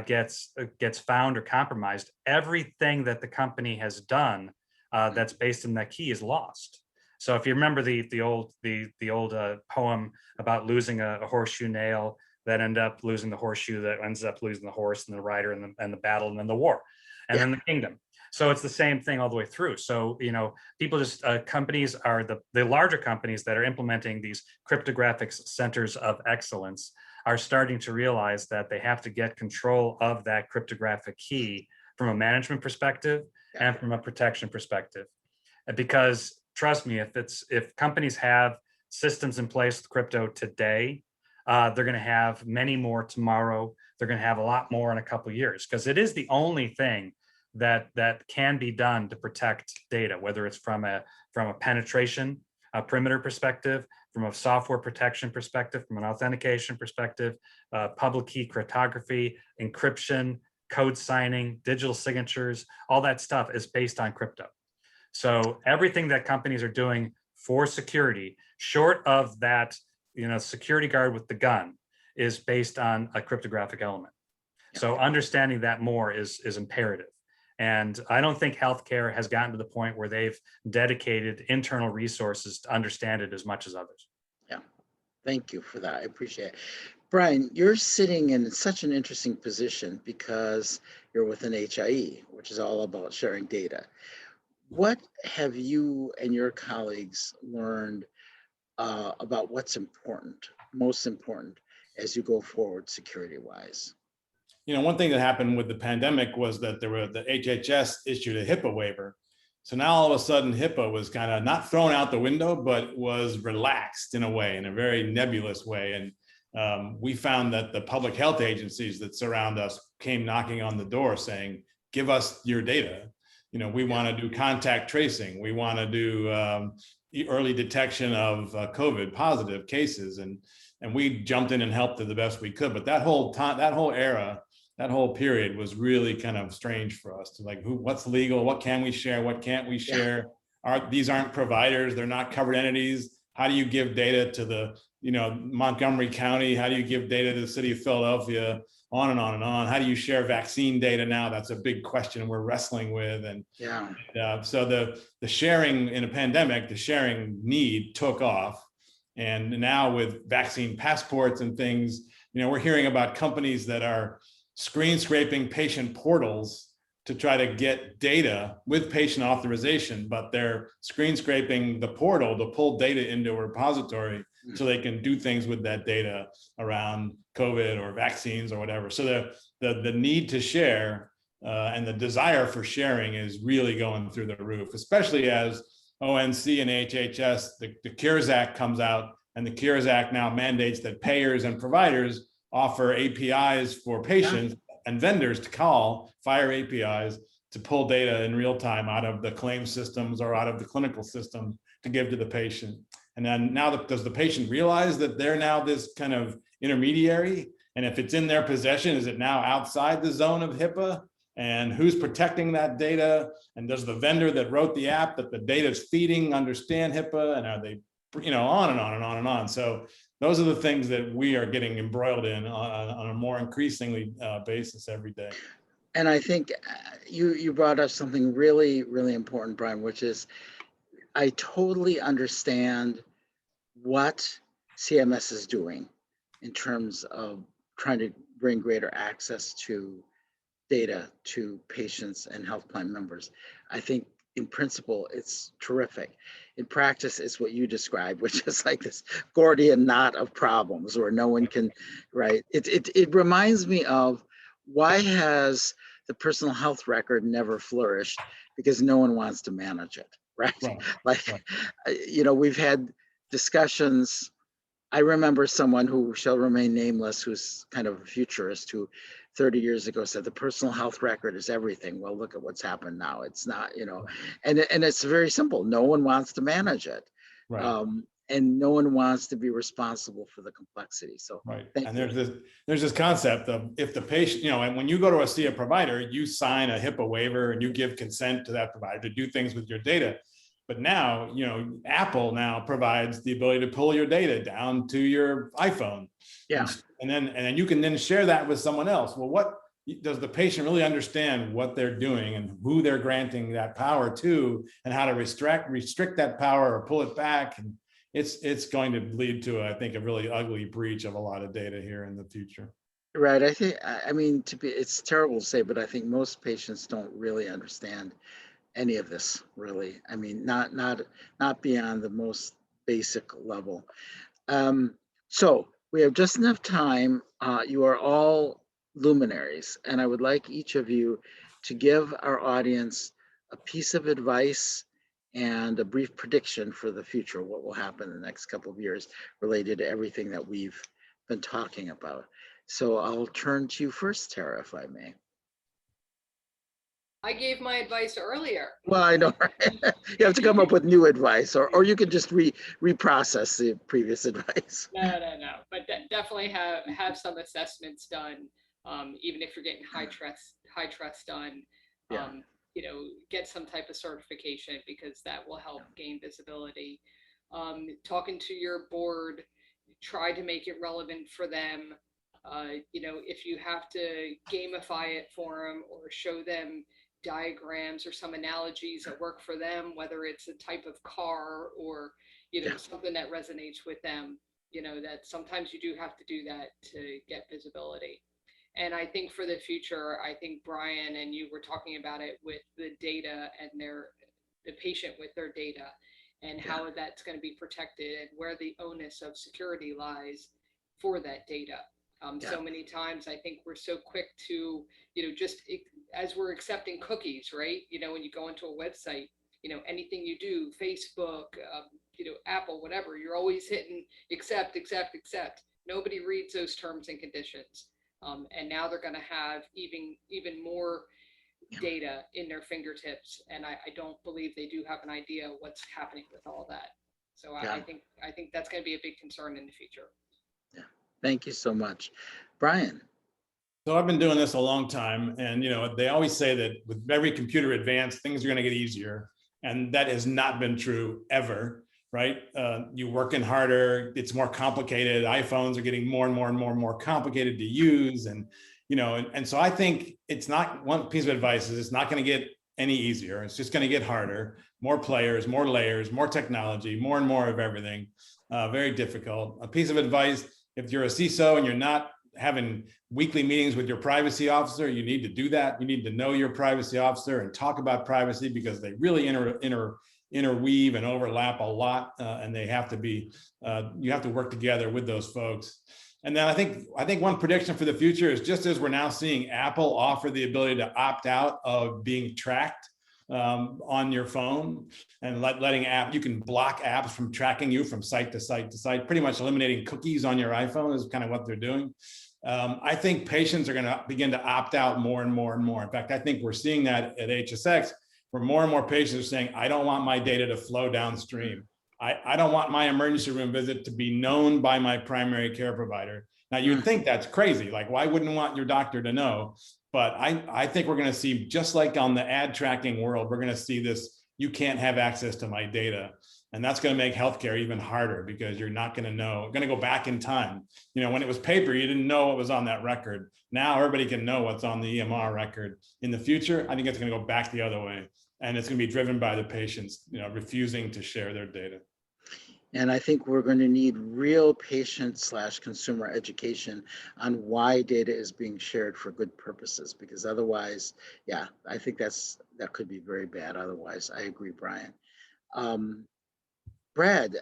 Speaker 5: gets found or compromised, everything that the company has done that's based in that key is lost. So if you remember the old poem about losing a horseshoe nail, that end up losing the horseshoe, that ends up losing the horse and the rider and the battle and then the war and then the kingdom. So it's the same thing all the way through. So, people just, companies are the larger companies that are implementing these cryptographic centers of excellence are starting to realize that they have to get control of that cryptographic key from a management perspective and from a protection perspective. Because trust me, if companies have systems in place with crypto today, they're going to have many more tomorrow. They're going to have a lot more in a couple of years, because it is the only thing that can be done to protect data, whether it's from a penetration, a perimeter perspective, from a software protection perspective, from an authentication perspective, public key cryptography, encryption, code signing, digital signatures, all that stuff is based on crypto. So everything that companies are doing for security, short of that, security guard with the gun, is based on a cryptographic element. So understanding that more is imperative. And I don't think healthcare has gotten to the point where they've dedicated internal resources to understand it as much as others.
Speaker 2: Yeah, thank you for that. I appreciate it. Brian, you're sitting in such an interesting position because you're with an HIE, which is all about sharing data. What have you and your colleagues learned about what's most important as you go forward security-wise?
Speaker 4: One thing that happened with the pandemic was that the HHS issued a HIPAA waiver. So now all of a sudden HIPAA was kind of not thrown out the window, but was relaxed in a way, in a very nebulous way. And we found that the public health agencies that surround us came knocking on the door saying, give us your data. We want to do contact tracing. We want to do early detection of COVID positive cases. And we jumped in and helped it the best we could. But that whole era, that whole period was really kind of strange for us to what's legal, what can we share, what can't we share? these aren't providers, they're not covered entities. How do you give data to the, Montgomery County? How do you give data to the city of Philadelphia? On and on and on. How do you share vaccine data now? That's a big question we're wrestling with. And so the sharing in a pandemic, the sharing need took off. And now with vaccine passports and things, we're hearing about companies that are screen scraping patient portals to try to get data with patient authorization, but they're screen scraping the portal to pull data into a repository so they can do things with that data around COVID or vaccines or whatever. So the need to share and the desire for sharing is really going through the roof, especially as ONC and HHS, the CARES Act comes out, and the CARES Act now mandates that payers and providers offer APIs for patients and vendors to call, fire APIs to pull data in real time out of the claim systems or out of the clinical system to give to the patient. And then now, does the patient realize that they're now this kind of intermediary? And if it's in their possession, is it now outside the zone of HIPAA? And who's protecting that data? And does the vendor that wrote the app that the data is feeding understand HIPAA? And are they, on and on and on and on. So those are the things that we are getting embroiled in on a more increasingly basis every day.
Speaker 2: And I think you brought up something really, really important, Brian, which is I totally understand what CMS is doing in terms of trying to bring greater access to data to patients and health plan members. I think in principle, it's terrific. In practice, it's what you described, which is like this Gordian knot of problems where no one can, right? It reminds me of, why has the personal health record never flourished? Because no one wants to manage it, right? We've had discussions. I remember someone who shall remain nameless, who's kind of a futurist, who 30 years ago said the personal health record is everything. Well, look at what's happened now. It's not, and it's very simple. No one wants to manage it.
Speaker 4: Right.
Speaker 2: And no one wants to be responsible for the complexity. So
Speaker 4: and there's this concept of, if the patient, and when you go to see a provider, you sign a HIPAA waiver and you give consent to that provider to do things with your data. But now, Apple now provides the ability to pull your data down to your iPhone.
Speaker 2: Yeah.
Speaker 4: And then you can then share that with someone else. Well, what does the patient really understand what they're doing and who they're granting that power to, and how to restrict that power or pull it back? And it's going to lead to, I think, a really ugly breach of a lot of data here in the future.
Speaker 2: Right. It's terrible to say, but I think most patients don't really understand any of this, really. I mean, not beyond the most basic level. So we have just enough time. You are all luminaries, and I would like each of you to give our audience a piece of advice and a brief prediction for the future, what will happen in the next couple of years related to everything that we've been talking about. So I'll turn to you first, Tara, if I may.
Speaker 3: I gave my advice earlier.
Speaker 2: Well, I know, right? You have to come up with new advice, or you can just reprocess the previous advice.
Speaker 3: No. But definitely have some assessments done, even if you're getting high trust done. Get some type of certification, because that will help gain visibility. Talking to your board, try to make it relevant for them. If you have to gamify it for them or show them diagrams or some analogies that work for them, whether it's a type of car or something that resonates with them, that sometimes you do have to do that to get visibility. And I think for the future, I think Brian and you were talking about it with the data and the patient with their data, and how that's going to be protected, and where the onus of security lies for that data. So many times I think we're so quick to, just as we're accepting cookies, right? When you go into a website, anything you do, Facebook, Apple, whatever, you're always hitting accept. Nobody reads those terms and conditions. And now they're going to have even more data in their fingertips. And I don't believe they do have an idea what's happening with all that. So I think that's going to be a big concern in the future.
Speaker 2: Yeah. Thank you so much. Brian.
Speaker 4: So I've been doing this a long time, and they always say that with every computer advance, things are going to get easier. And that has not been true ever, right? You're working harder, it's more complicated. iPhones are getting more and more and more and more complicated to use. And, and so I think it's not, one piece of advice is it's not going to get any easier. It's just going to get harder, more players, more layers, more technology, more and more of everything. Very difficult. A piece of advice, if you're a CISO and you're not having weekly meetings with your privacy officer, you need to do that. You need to know your privacy officer and talk about privacy, because they really interweave and overlap a lot, and they have to be, you have to work together with those folks. And then I think one prediction for the future is, just as we're now seeing Apple offer the ability to opt out of being tracked on your phone, and you can block apps from tracking you from site to site to site, pretty much eliminating cookies on your iPhone is kind of what they're doing. I think patients are going to begin to opt out more and more and more. In fact, I think we're seeing that at HSX, where more and more patients are saying, I don't want my data to flow downstream. I don't want my emergency room visit to be known by my primary care provider. Now, you'd think that's crazy. Like, why wouldn't you want your doctor to know? But I think we're going to see, just like on the ad tracking world, we're going to see this, you can't have access to my data. And that's going to make healthcare even harder, because you're not going to know, going to go back in time. When it was paper, you didn't know what was on that record. Now everybody can know what's on the EMR record. In the future, I think it's going to go back the other way. And it's going to be driven by the patients, refusing to share their data.
Speaker 2: And I think we're going to need real patient/consumer education on why data is being shared for good purposes, because otherwise, yeah, I think that could be very bad otherwise. I agree, Brian. Brad,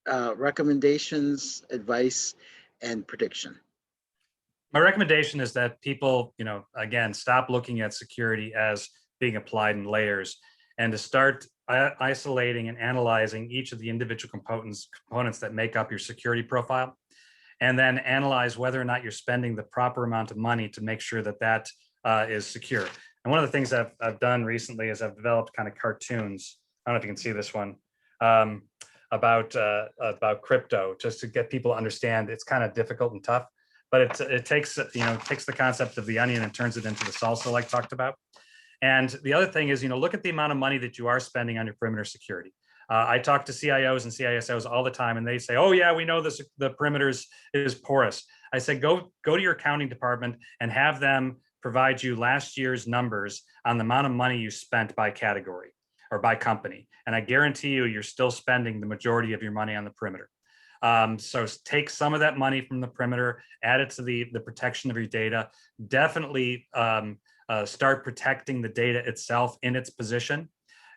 Speaker 2: recommendations, advice, and prediction.
Speaker 5: My recommendation is that people, again, stop looking at security as being applied in layers, and to start isolating and analyzing each of the individual components that make up your security profile, and then analyze whether or not you're spending the proper amount of money to make sure that that is secure. And one of the things I've done recently is I've developed kind of cartoons. I don't know if you can see this one, about crypto, just to get people to understand. It's kind of difficult and tough, but it takes the concept of the onion and turns it into the salsa, like talked about. And the other thing is, look at the amount of money that you are spending on your perimeter security. I talk to CIOs and CISOs all the time, and they say, "Oh yeah, we know this. The perimeter is porous." I said, go to your accounting department and have them provide you last year's numbers on the amount of money you spent by category or by company, and I guarantee you're still spending the majority of your money on the perimeter. So take some of that money from the perimeter, add it to the protection of your data. Definitely start protecting the data itself in its position.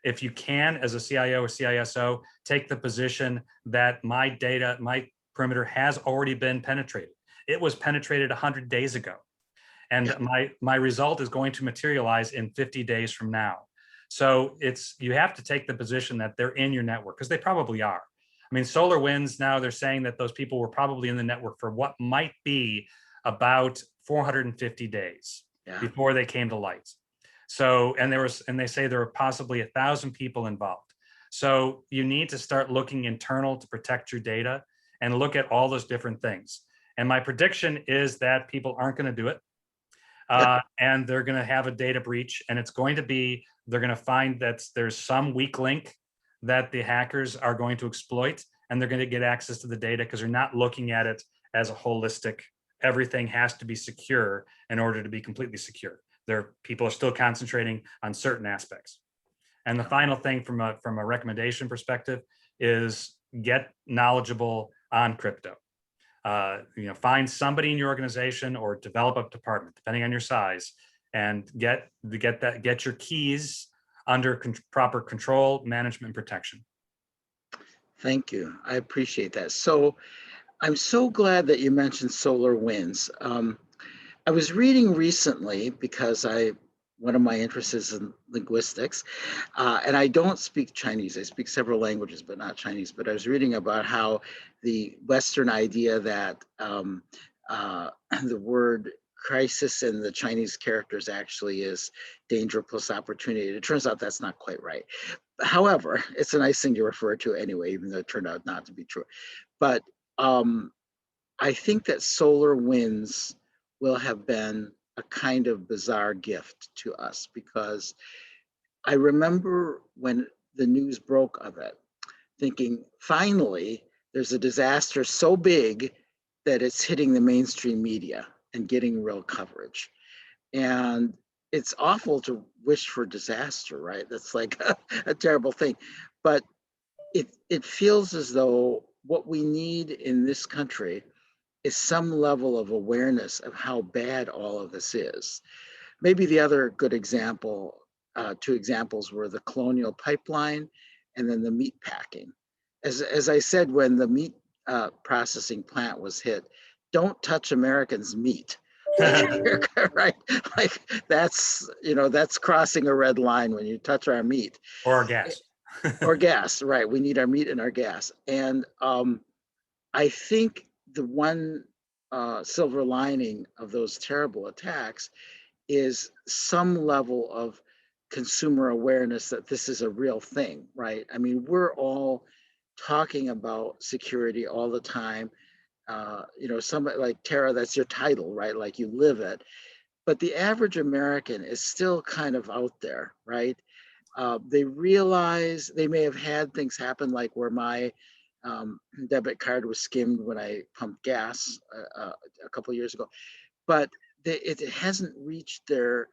Speaker 5: If you can, as a CIO or CISO, take the position that my perimeter has already been penetrated. It was penetrated 100 days ago. And my result is going to materialize in 50 days from now. So you have to take the position that they're in your network, because they probably are. I mean, SolarWinds, now they're saying that those people were probably in the network for what might be about 450 days before they came to light. So, and they say there were possibly 1,000 people involved. So you need to start looking internal to protect your data and look at all those different things. And my prediction is that people aren't going to do it. And they're going to have a data breach, and they're going to find that there's some weak link that the hackers are going to exploit, and they're going to get access to the data because they're not looking at it as a holistic, everything has to be secure in order to be completely secure. People are still concentrating on certain aspects. And the final thing from a recommendation perspective is get knowledgeable on crypto. Find somebody in your organization or develop a department, depending on your size, and get your keys under proper control, management, and protection.
Speaker 2: Thank you. I appreciate that. So I'm so glad that you mentioned SolarWinds. I was reading recently, because one of my interests is in linguistics, and I don't speak Chinese. I speak several languages, but not Chinese. But I was reading about how the Western idea that the word crisis in the Chinese characters actually is danger plus opportunity. It turns out that's not quite right. However, it's a nice thing to refer to anyway, even though it turned out not to be true. But I think that SolarWinds will have been a kind of bizarre gift to us, because I remember when the news broke of it, thinking, finally, there's a disaster so big that it's hitting the mainstream media and getting real coverage. And it's awful to wish for disaster, right? That's like a terrible thing. But it feels as though what we need in this country is some level of awareness of how bad all of this is. Maybe the other good example, two examples were the Colonial Pipeline and then the meat packing. As I said, when the meat processing plant was hit, don't touch Americans' meat. Right? Like that's crossing a red line when you touch our meat.
Speaker 5: Or gas.
Speaker 2: Or gas, right? We need our meat and our gas. And I think the one silver lining of those terrible attacks is some level of consumer awareness that this is a real thing, right? I mean, we're all talking about security all the time. Somebody like Tara, that's your title, right? Like you live it. But the average American is still kind of out there, right? They realize they may have had things happen like where my debit card was skimmed when I pumped gas a couple of years ago, but it hasn't reached their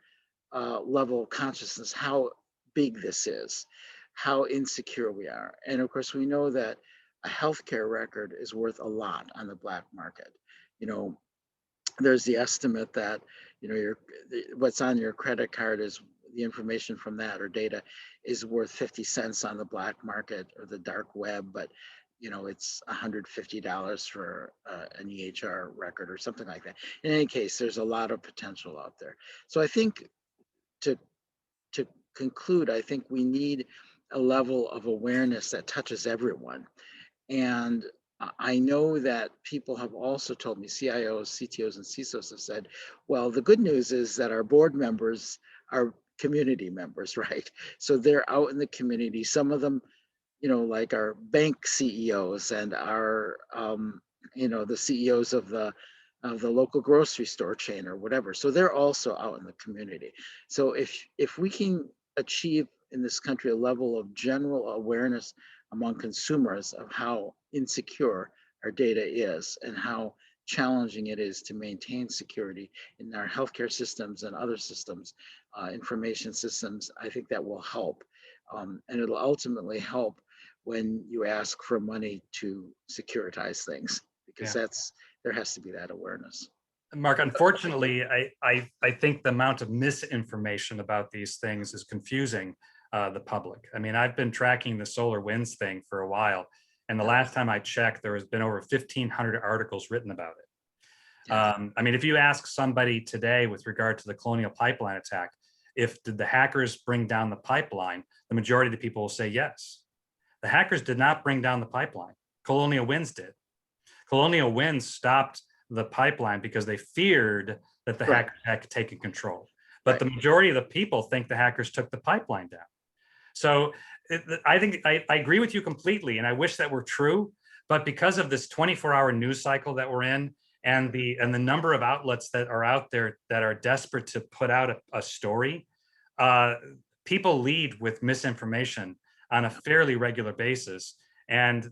Speaker 2: level of consciousness how big this is, how insecure we are. And of course, we know that a healthcare record is worth a lot on the black market. You know, there's the estimate that, what's on your credit card is the information from that or data is worth 50 cents on the black market or the dark web, but it's $150 for an EHR record or something like that. In any case, there's a lot of potential out there. So I think to conclude, I think we need a level of awareness that touches everyone. And I know that people have also told me, CIOs, CTOs, and CISOs have said, well, the good news is that our board members are community members, right? So they're out in the community. Some of them, like our bank CEOs and our, the CEOs of the local grocery store chain or whatever. So they're also out in the community. So if we can achieve in this country a level of general awareness among consumers of how insecure our data is and how challenging it is to maintain security in our healthcare systems and other systems, information systems, I think that will help. And it'll ultimately help when you ask for money to securitize things, because there has to be that awareness.
Speaker 5: Mark, unfortunately, I think the amount of misinformation about these things is confusing the public. I mean, I've been tracking the SolarWinds thing for a while, and the last time I checked, there has been over 1,500 articles written about it. I mean, if you ask somebody today with regard to the Colonial Pipeline attack, did the hackers bring down the pipeline, the majority of the people will say yes. The hackers did not bring down the pipeline. Colonial Winds did. Colonial Winds stopped the pipeline because they feared that the hackers had taken control. But the majority of the people think the hackers took the pipeline down. So I think I agree with you completely, and I wish that were true. But because of this 24-hour news cycle that we're in, and the number of outlets that are out there that are desperate to put out a story, people lead with misinformation on a fairly regular basis. And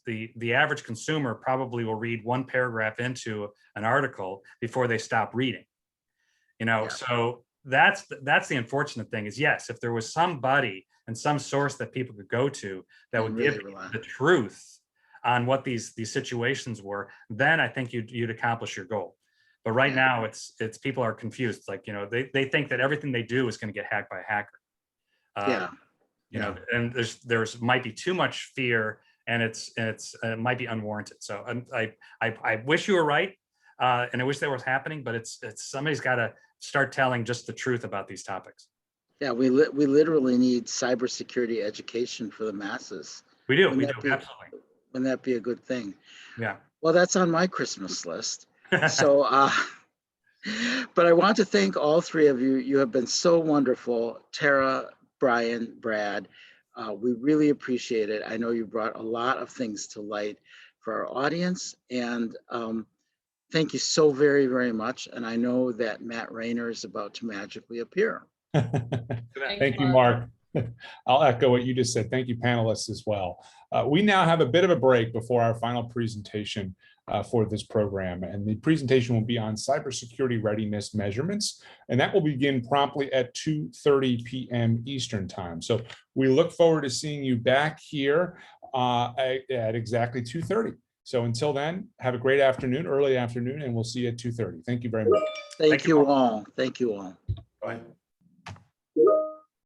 Speaker 5: the average consumer probably will read one paragraph into an article before they stop reading. So that's the unfortunate thing is, yes, if there was somebody and some source that people could go to that would give the truth on what these situations were, then I think you'd accomplish your goal. But right now it's people are confused. Like, they think that everything they do is going to get hacked by a hacker. And there's might be too much fear, and it might be unwarranted. So I wish you were right, and I wish that was happening, but it's somebody's got to start telling just the truth about these topics.
Speaker 2: Yeah, we literally need cybersecurity education for the masses.
Speaker 5: We do, absolutely.
Speaker 2: Wouldn't that be a good thing?
Speaker 5: Yeah.
Speaker 2: Well, that's on my Christmas list. So, but I want to thank all three of you. You have been so wonderful. Tara, Brian, Brad, we really appreciate it. I know you brought a lot of things to light for our audience, and thank you so very, very much. And I know that Matt Rayner is about to magically appear.
Speaker 1: Thank you, Mark. I'll echo what you just said. Thank you, panelists, as well. We now have a bit of a break before our final presentation for this program. And the presentation will be on cybersecurity readiness measurements, and that will begin promptly at 2:30 p.m. Eastern time. So we look forward to seeing you back here at exactly 2:30. So until then, have a great afternoon, early afternoon, and we'll see you at 2:30. Thank you very much.
Speaker 2: Thank you all. Thank you all.
Speaker 4: Bye.